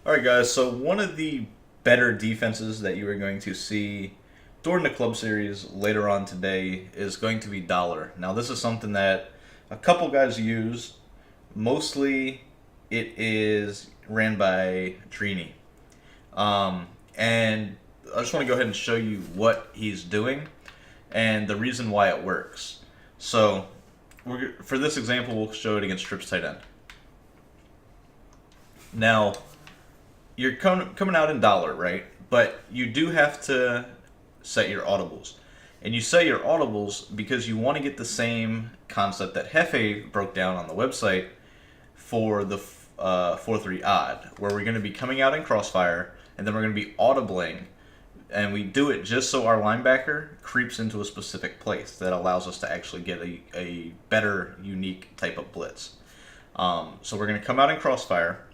All right, guys. So one of the better defenses that you are going to see during the club series later on today is going to be Dollar. Now, this is something that a couple guys use. Mostly, it is ran by Trini. And I just want to go ahead and show you what he's doing and the reason why it works. So, for this example, we'll show it against Trips tight end. Now, you're coming out in Dollar, right? But you do have to set your audibles. And you set your audibles because you want to get the same concept that Hefe broke down on the website for the 4-3 odd, where we're going to be coming out in crossfire, and then we're going to be audibling, and we do it just so our linebacker creeps into a specific place that allows us to actually get a better, unique type of blitz. So we're going to come out in crossfire.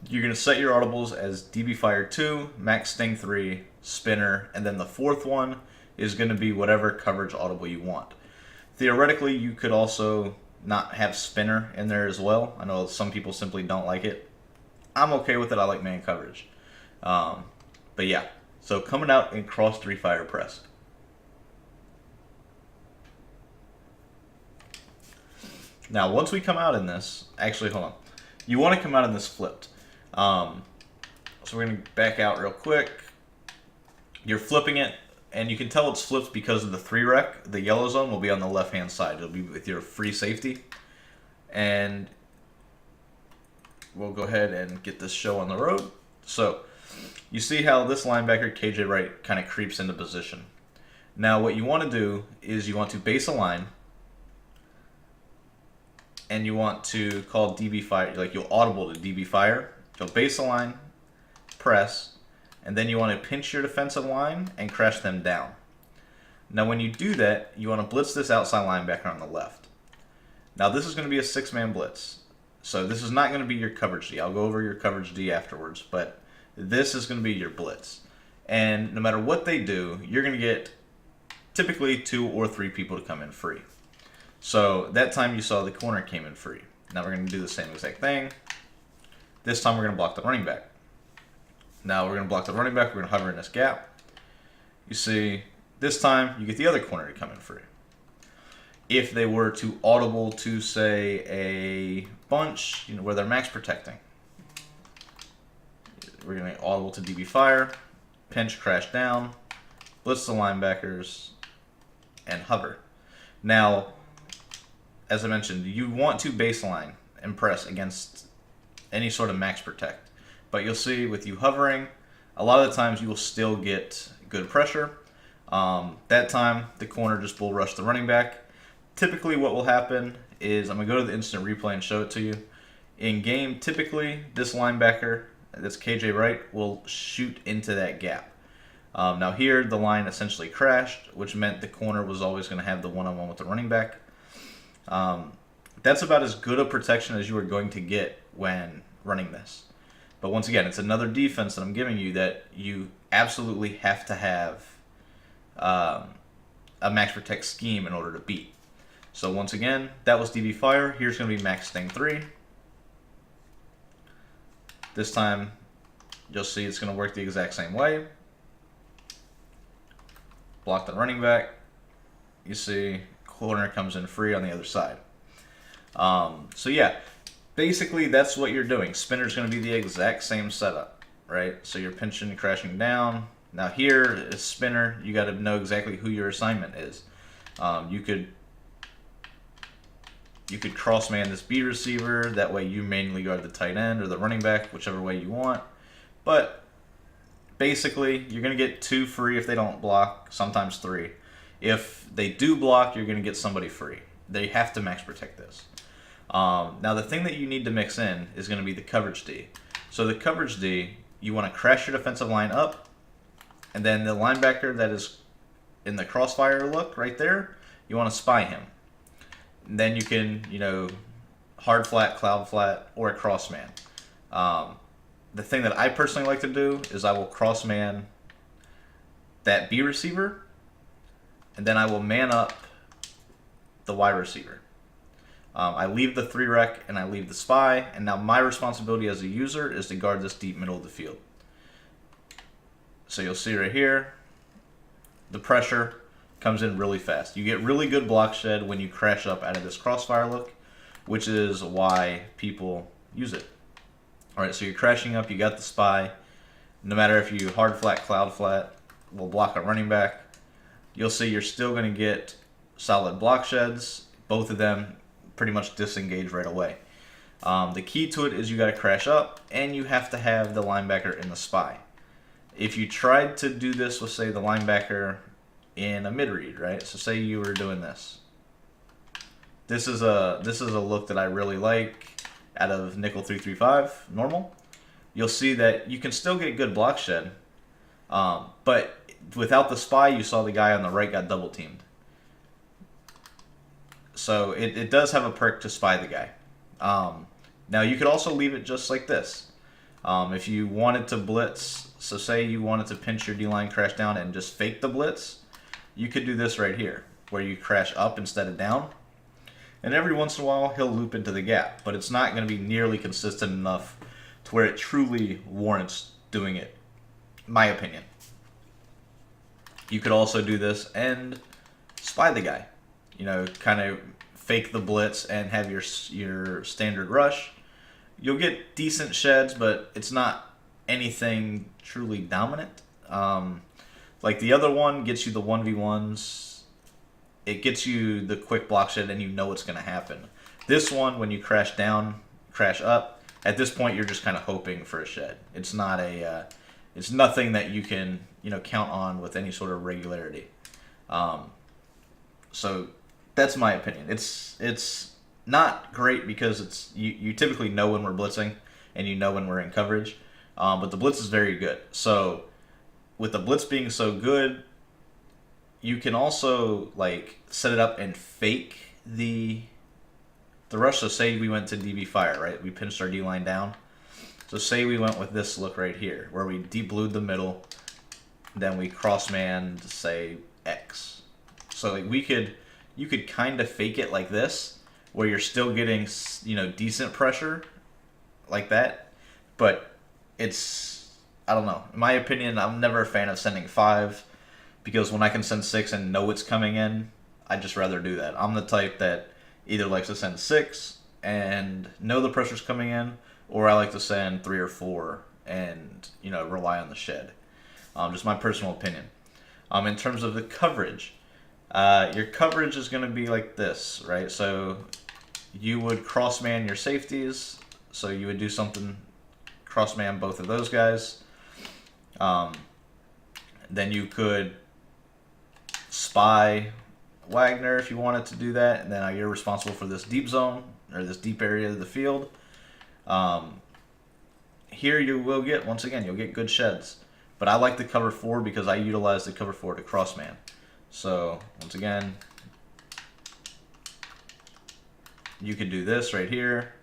You're going to set your audibles as DB Fire 2, Max Sting 3, Spinner, and then the fourth one is going to be whatever coverage audible you want. Theoretically, you could also not have Spinner in there as well. I know some people simply don't like it. I'm okay with it. I like man coverage. But yeah, so coming out in cross 3 fire press. Now, once we come out in this, actually, hold on. You want to come out in this flipped. So we're going to back out real quick. You're flipping it, and you can tell it's flipped because of the 3 rec. The yellow zone will be on the left-hand side. It'll be with your free safety. And we'll go ahead and get this show on the road. So you see how this linebacker, KJ Wright, kind of creeps into position. Now what you want to do is you want to base a line, and you want to call DB Fire, like you'll audible to DB Fire. You'll base a line, press, and then you want to pinch your defensive line and crash them down. Now when you do that, you want to blitz this outside linebacker on the left. Now this is going to be a 6-man blitz. So this is not going to be your coverage D. I'll go over your coverage D afterwards, but this is going to be your blitz. And no matter what they do, you're going to get typically 2 or 3 people to come in free. So that time you saw the corner came in free. Now we're going to do the same exact thing. This time we're going to block the running back. Now we're going to block the running back. We're going to hover in this gap. You see, this time you get the other corner to come in free. If they were to audible to, say, a bunch, where they're max protecting, we're going to audible to DB Fire, pinch, crash down, blitz the linebackers, and hover. Now, as I mentioned, you want to baseline and press against any sort of max protect. But you'll see with you hovering, a lot of the times you will still get good pressure. That time, the corner just bull rush the running back. Typically what will happen is, I'm going to go to the instant replay and show it to you. In game, typically, this linebacker, that's KJ Wright, will shoot into that gap. Now here, the line essentially crashed, which meant the corner was always going to have the one-on-one with the running back. That's about as good a protection as you are going to get when running this. But once again, it's another defense that I'm giving you that you absolutely have to have a max protect scheme in order to beat. So once again, that was DB Fire. Here's going to be Max Sting 3. This time, you'll see it's going to work the exact same way. Block the running back. You see, corner comes in free on the other side. So yeah, basically that's what you're doing. Spinner's going to be the exact same setup, right? So you're pinching, crashing down. Now here is Spinner. You got to know exactly who your assignment is. You could cross man this B receiver. That way you mainly guard the tight end or the running back, whichever way you want. But basically, you're going to get 2 free if they don't block, sometimes 3. If they do block, you're going to get somebody free. They have to max protect this. Now, the thing that you need to mix in is going to be the coverage D. So the coverage D, you want to crash your defensive line up, and then the linebacker that is in the crossfire look right there, you want to spy him. And then you can, hard flat, cloud flat, or a cross man. The thing that I personally like to do is I will cross man that B receiver, and then I will man up the Y receiver. I leave the 3-rec and I leave the spy, and now my responsibility as a user is to guard this deep middle of the field. So you'll see right here, the pressure comes in really fast. You get really good block shed when you crash up out of this crossfire look, which is why people use it. Alright, so you're crashing up, you got the spy. No matter if you hard flat, cloud flat, will block a running back, you'll see you're still going to get solid block sheds. Both of them pretty much disengage right away. The key to it is you got to crash up, and you have to have the linebacker in the spy. If you tried to do this with, say, the linebacker in a mid-read, right? So say you were doing this. This is a look that I really like out of nickel 335 normal. You'll see that you can still get good block shed, but without the spy, you saw the guy on the right got double teamed. So it does have a perk to spy the guy. Now you could also leave it just like this. If you wanted to blitz, so say you wanted to pinch your D-line crash down and just fake the blitz, you could do this right here, where you crash up instead of down. And every once in a while, he'll loop into the gap, but it's not going to be nearly consistent enough to where it truly warrants doing it, my opinion. You could also do this and spy the guy. You know, kind of fake the blitz and have your standard rush. You'll get decent sheds, but it's not anything truly dominant. Like the other one gets you the 1v1s. It gets you the quick block shed, and you know what's going to happen. This one, when you crash down, crash up, at this point you're just kind of hoping for a shed. It's not a, it's nothing that you can count on with any sort of regularity. So that's my opinion. It's not great because it's you typically know when we're blitzing and you know when we're in coverage, but the blitz is very good. So with the blitz being so good, you can also like set it up and fake the rush. So say we went to DB fire, right? We pinched our D-line down. So say we went with this look right here, where we deep blued the middle, then we cross-manned, say, X. So like you could kind of fake it like this, where you're still getting decent pressure like that, but it's, I don't know. In my opinion, I'm never a fan of sending 5. Because when I can send 6 and know it's coming in, I'd just rather do that. I'm the type that either likes to send 6 and know the pressure's coming in, or I like to send 3 or 4 and rely on the shed. Just my personal opinion. In terms of the coverage, your coverage is going to be like this, right? So you would cross-man your safeties. So you would do something, cross-man both of those guys. Then you could spy Wagner if you wanted to do that, and then you're responsible for this deep zone or this deep area of the field. Here you will get, once again, you'll get good sheds, but I like the cover 4 because I utilize the cover 4 to crossman. So once again, you could do this right here,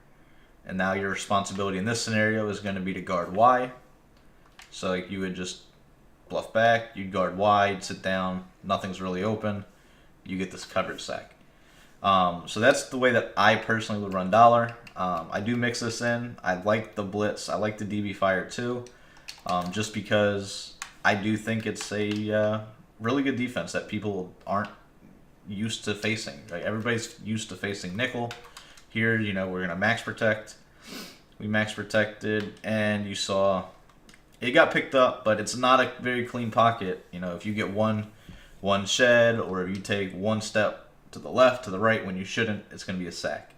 and now your responsibility in this scenario is going to be to guard Y. So like you would just bluff back, you'd guard wide, sit down, nothing's really open, you get this coverage sack. So that's the way that I personally would run dollar. I do mix this in. I like the blitz, I like the DB fire too, just because I do think it's a really good defense that people aren't used to facing. Right? Everybody's used to facing nickel. Here, we're going to max protect. We max protected, and you saw it got picked up, but it's not a very clean pocket. If you get one shed, or if you take one step to the left, to the right when you shouldn't, it's going to be a sack.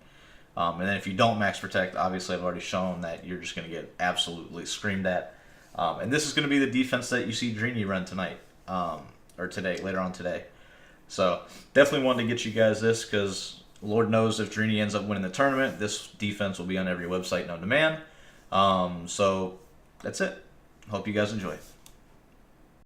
And then if you don't max protect, obviously I've already shown that you're just going to get absolutely screamed at. And this is going to be the defense that you see Drini run tonight, or today, later on today. So definitely wanted to get you guys this because Lord knows if Drini ends up winning the tournament, this defense will be on every website known to man. So that's it. Hope you guys enjoy.